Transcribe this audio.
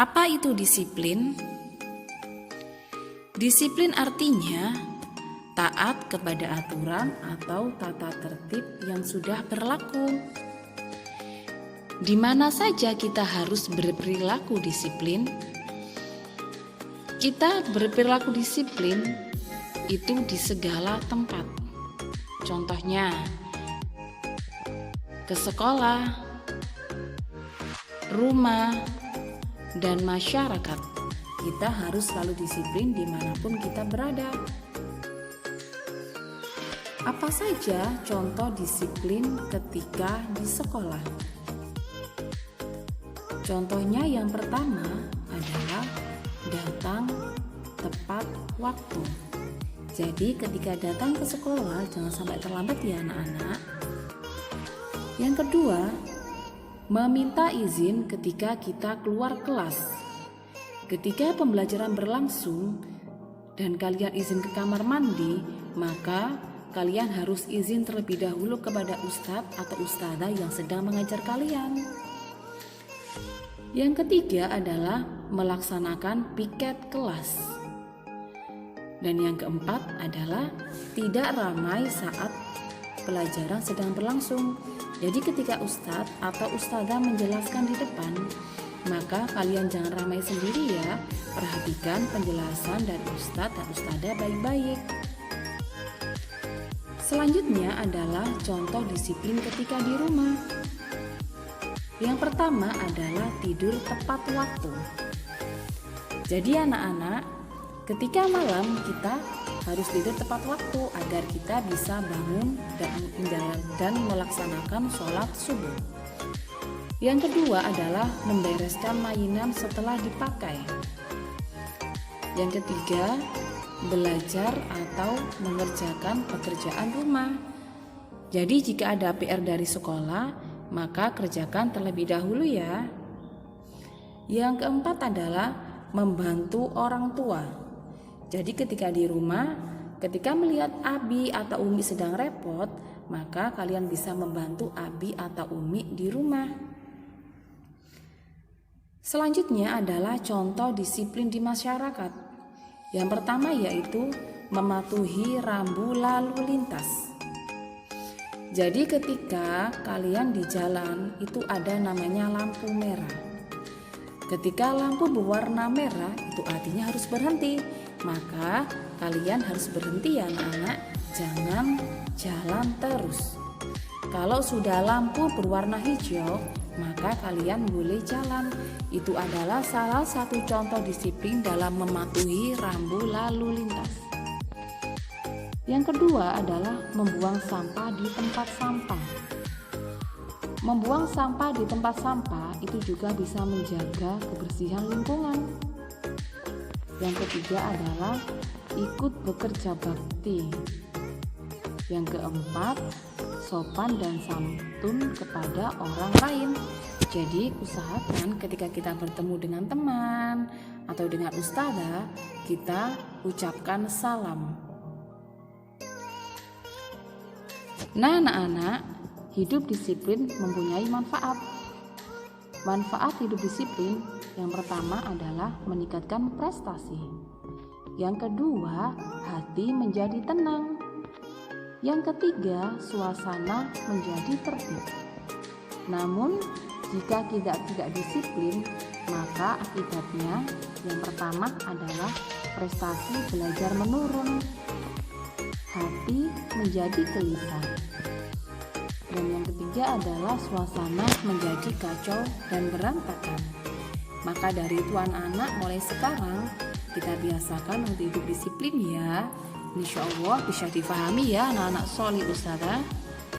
Apa itu disiplin? Disiplin artinya taat kepada aturan atau tata tertib yang sudah berlaku. Di mana saja kita harus berperilaku disiplin? Kita berperilaku disiplin itu di segala tempat. Contohnya, ke sekolah, rumah, dan masyarakat. Kita harus selalu disiplin dimanapun kita berada. Apa saja contoh disiplin ketika di sekolah? Contohnya yang pertama adalah datang tepat waktu. Jadi ketika datang ke sekolah jangan sampai terlambat ya anak-anak. Yang kedua, meminta izin ketika kita keluar kelas. Ketika pembelajaran berlangsung dan kalian izin ke kamar mandi, maka kalian harus izin terlebih dahulu kepada ustadz atau ustadzah yang sedang mengajar kalian. Yang ketiga adalah melaksanakan piket kelas. Dan yang keempat adalah tidak ramai saat pelajaran sedang berlangsung. Jadi ketika ustadz atau ustadzah menjelaskan di depan, maka kalian jangan ramai sendiri ya. Perhatikan penjelasan dari ustadz dan ustadzah baik-baik. Selanjutnya adalah contoh disiplin ketika di rumah. Yang pertama adalah tidur tepat waktu. Jadi anak-anak, ketika malam kita harus tidur tepat waktu agar kita bisa bangun dan melaksanakan sholat subuh. Yang kedua adalah membereskan mainan setelah dipakai. Yang ketiga, belajar atau mengerjakan pekerjaan rumah. Jadi jika ada PR dari sekolah, maka kerjakan terlebih dahulu ya. Yang keempat adalah membantu orang tua. Jadi ketika di rumah, ketika melihat Abi atau Umi sedang repot, maka kalian bisa membantu Abi atau Umi di rumah. Selanjutnya adalah contoh disiplin di masyarakat. Yang pertama yaitu mematuhi rambu lalu lintas. Jadi ketika kalian di jalan itu ada namanya lampu merah. Ketika lampu berwarna merah itu artinya harus berhenti. Maka kalian harus berhenti ya anak-anak, jangan jalan terus. Kalau sudah lampu berwarna hijau, maka kalian boleh jalan. Itu adalah salah satu contoh disiplin dalam mematuhi rambu lalu lintas. Yang kedua adalah membuang sampah di tempat sampah. Membuang sampah di tempat sampah itu juga bisa menjaga kebersihan lingkungan. Yang ketiga adalah ikut bekerja bakti. Yang keempat, sopan dan santun kepada orang lain. Jadi usahakan ketika kita bertemu dengan teman atau dengan ustadzah, kita ucapkan salam. Nah anak-anak, hidup disiplin mempunyai manfaat. Manfaat hidup disiplin yang pertama adalah meningkatkan prestasi. Yang kedua, hati menjadi tenang. Yang ketiga, suasana menjadi tertib. Namun, jika tidak disiplin, maka akibatnya yang pertama adalah prestasi belajar menurun. Hati menjadi gelisah. Dan yang ketiga adalah suasana menjadi kacau dan berantakan. Maka dari itu anak-anak mulai sekarang kita biasakan untuk hidup disiplin ya. Insya Allah bisa difahami ya anak-anak solih ustadzah.